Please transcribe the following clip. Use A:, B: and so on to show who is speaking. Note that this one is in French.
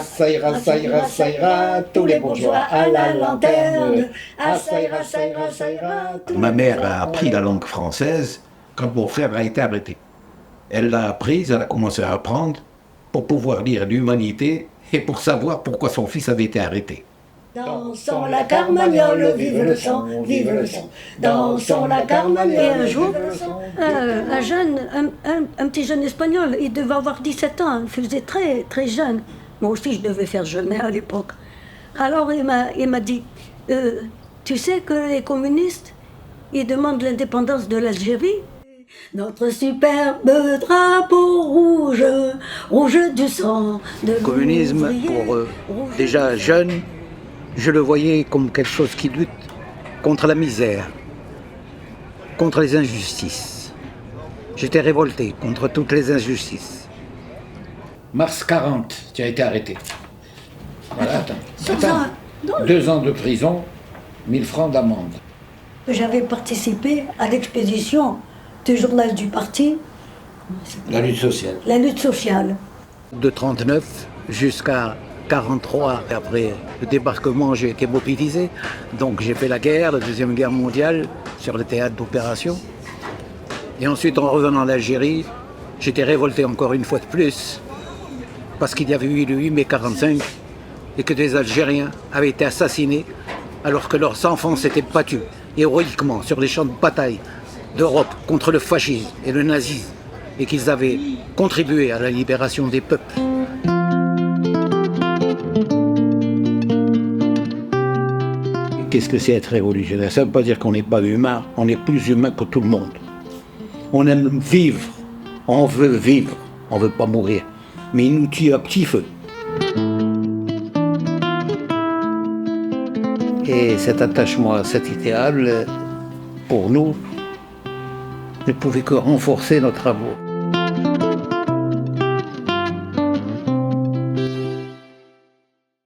A: ça ira, tous les bourgeois à la lanterne. Ça ira, tous
B: Ma
A: les
B: mère
A: bourgeois
B: a
A: à la
B: appris la
A: lanterne.
B: langue française quand mon frère a été arrêté. Elle l'a apprise, elle a commencé à apprendre pour pouvoir lire l'Humanité et pour savoir pourquoi son fils avait été arrêté.
A: Dansons la carmagnole, vive le sang, vive le sang. Dansons la carmagnole.
C: Et un jour,
A: vive le sang,
C: un jeune, un petit jeune espagnol, il devait avoir 17 ans, il faisait très, très jeune. Moi aussi, je devais faire jeune à l'époque. Alors, il m'a dit, tu sais que les communistes, ils demandent l'indépendance de l'Algérie. Notre superbe drapeau rouge, rouge du sang de
D: Le communisme,
C: l'ouvrier,
D: pour
C: rouge
D: déjà
C: du sang.
D: jeune, je le voyais comme quelque chose qui lutte contre la misère, contre les injustices. J'étais révolté contre toutes les injustices.
B: Mars 40, tu as été arrêté. Voilà, attends.
C: Sans un- non,
B: 2 ans de prison, 1000 francs d'amende.
C: J'avais participé à l'expédition du journal du parti,
B: La lutte sociale.
C: la lutte sociale.
D: De 1939 jusqu'à 1943, après le débarquement, j'ai été mobilisé. Donc j'ai fait la guerre, la Deuxième Guerre mondiale, sur le théâtre d'opération. Et ensuite, en revenant d'Algérie, j'étais révolté encore une fois de plus, parce qu'il y avait eu le 8 mai 1945 et que des Algériens avaient été assassinés alors que leurs enfants s'étaient battus héroïquement sur les champs de bataille d'Europe contre le fascisme et le nazisme et qu'ils avaient contribué à la libération des peuples.
B: Qu'est-ce que c'est être révolutionnaire? Ça ne veut pas dire qu'on n'est pas humain, on est plus humain que tout le monde. On aime vivre, on veut vivre, on ne veut pas mourir. Mais il nous tue à petit feu. Et cet attachement à cet idéal, pour nous, ne pouvait que renforcer notre amour.